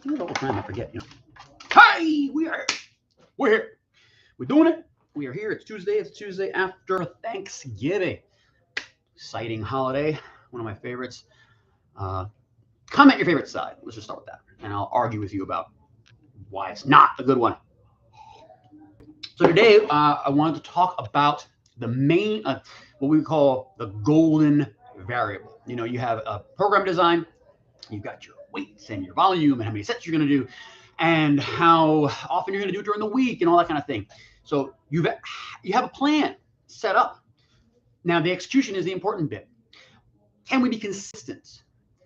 do it all the time. I forget. Hi, we're here. We're doing it. We are here. It's Tuesday. It's Tuesday after Thanksgiving. Exciting holiday. One of my favorites. Uh, Comment your favorite side. Let's just start with that, and I'll argue with you about why it's not a good one. So today, I wanted to talk about the main, what we call the golden variable. You have a program design. You've got your weights and your volume and how many sets you're going to do and how often you're going to do it during the week and all that kind of thing. So you have a plan set up. Now, the execution is the important bit. Can we be consistent?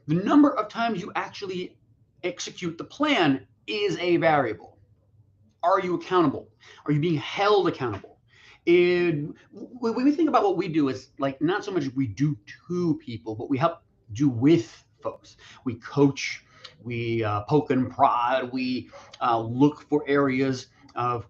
The number of times you actually execute the plan is a variable. Are you accountable? Are you being held accountable? When we think about what we do, is like not so much we do to people, but we help do with folks. We coach, we poke and prod, we look for areas of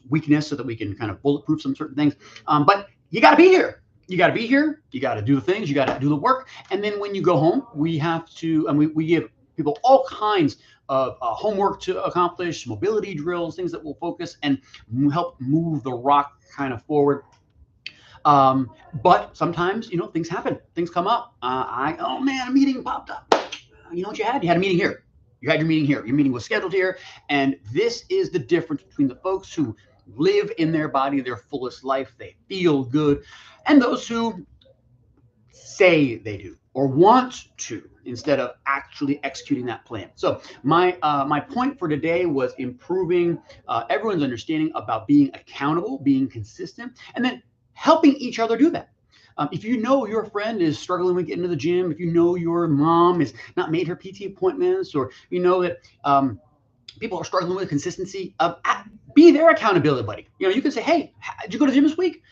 weakness so that we can kind of bulletproof some certain things. But you got to be here. You got to be here. You got to do the things. You got to do the work. And then when you go home, we have to, and we give people all kinds of homework to accomplish, mobility drills, things that will focus and help move the rock kind of forward. But sometimes, things happen. Things come up. Oh man, a meeting popped up. You know what you had? You had a meeting here. You had your meeting here. Your meeting was scheduled here. And this is the difference between the folks who live in their body, their fullest life, they feel good, and those who say they do or want to instead of actually executing that plan. So my point for today was improving everyone's understanding about being accountable, being consistent, and then helping each other do that. If you know your friend is struggling with getting to the gym, if you know your mom has not made her PT appointments, or you know that people are struggling with consistency, be their accountability buddy. You can say, hey, did you go to the gym this week?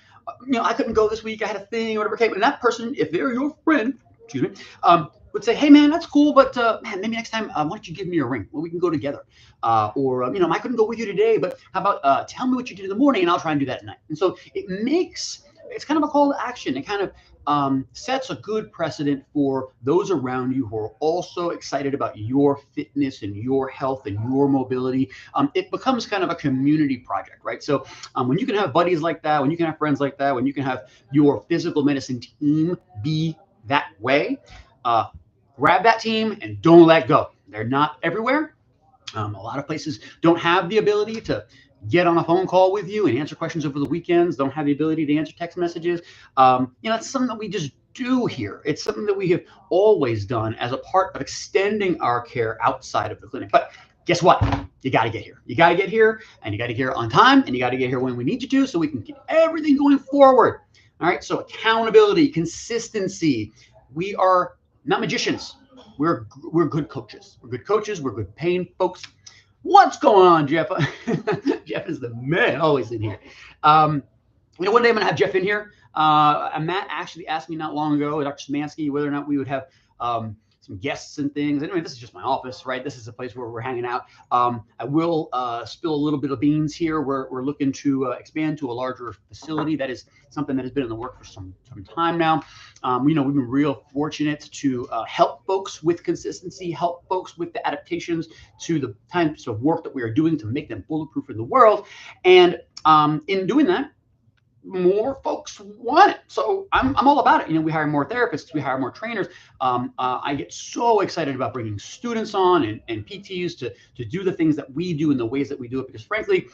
I couldn't go this week. I had a thing or whatever. Okay, and that person, if they're your friend, would say, hey man, that's cool, but man, maybe next time, why don't you give me a ring? Well, we can go together. Or I couldn't go with you today, but how about tell me what you did in the morning, and I'll try and do that at night. And so it's kind of a call to action. It kind of sets a good precedent for those around you who are also excited about your fitness and your health and your mobility. It becomes kind of a community project, right? So when you can have buddies like that, when you can have friends like that, when you can have your physical medicine team be that way, grab that team and don't let go. They're not everywhere. A lot of places don't have the ability to get on a phone call with you and answer questions over the weekends, don't have the ability to answer text messages. It's something that we just do here. It's something that we have always done as a part of extending our care outside of the clinic. But guess what? You got to get here. You got to get here, and you got to get here on time, and you got to get here when we need you to, so we can keep everything going forward. All right. So accountability, consistency. We are not magicians. We're good coaches. We're good coaches. We're good paying folks. What's going on, Jeff? Jeff is the man always in here. One day I'm going to have Jeff in here. Matt actually asked me not long ago, Dr. Szymanski, whether or not we would have some guests and things. Anyway, this is just my office, right? This is a place where we're hanging out. I will spill a little bit of beans here. We're looking to expand to a larger facility. That is something that has been in the work for some time now. We've been real fortunate to help folks with consistency, help folks with the adaptations to the types of work that we are doing to make them bulletproof in the world. And in doing that, more folks want it. So I'm all about it. We hire more therapists, we hire more trainers. I get so excited about bringing students on and PTs to do the things that we do in the ways that we do it, because frankly,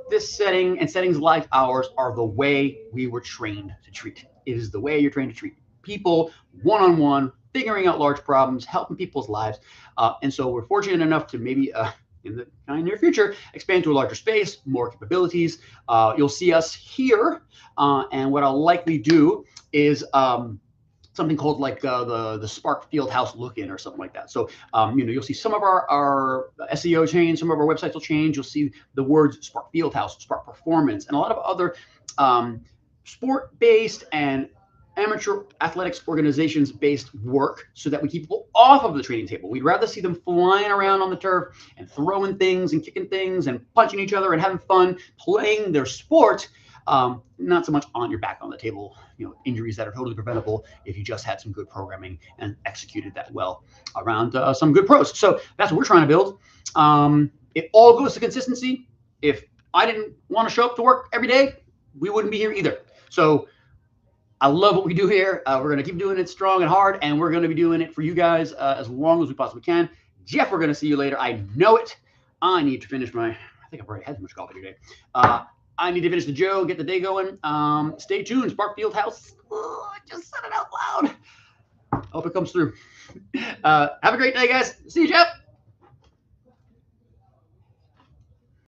this setting and settings like ours are the way we were trained to treat. It is the way you're trained to treat people one-on-one, figuring out large problems, helping people's lives. And so we're fortunate enough to maybe in the near future, expand to a larger space, more capabilities. You'll see us here, and what I'll likely do is something called like the Spark Fieldhouse look-in or something like that. So you'll see some of our SEO change, some of our websites will change. You'll see the words Spark Fieldhouse, Spark Performance, and a lot of other sport-based and amateur athletics organizations based work, so that we keep people off of the training table. We'd rather see them flying around on the turf and throwing things and kicking things and punching each other and having fun playing their sport, Not so much on your back on the table, injuries that are totally preventable if you just had some good programming and executed that well around some good pros. So that's what we're trying to build. It all goes to consistency. If I didn't want to show up to work every day, we wouldn't be here either. So I love what we do here. We're going to keep doing it strong and hard, and we're going to be doing it for you guys as long as we possibly can. Jeff, we're going to see you later. I know it. I need to finish I think I've already had too much coffee today. I need to finish the Joe, get the day going. Stay tuned. Sparkfield House. Oh, I just said it out loud. Hope it comes through. Have a great day, guys. See you, Jeff.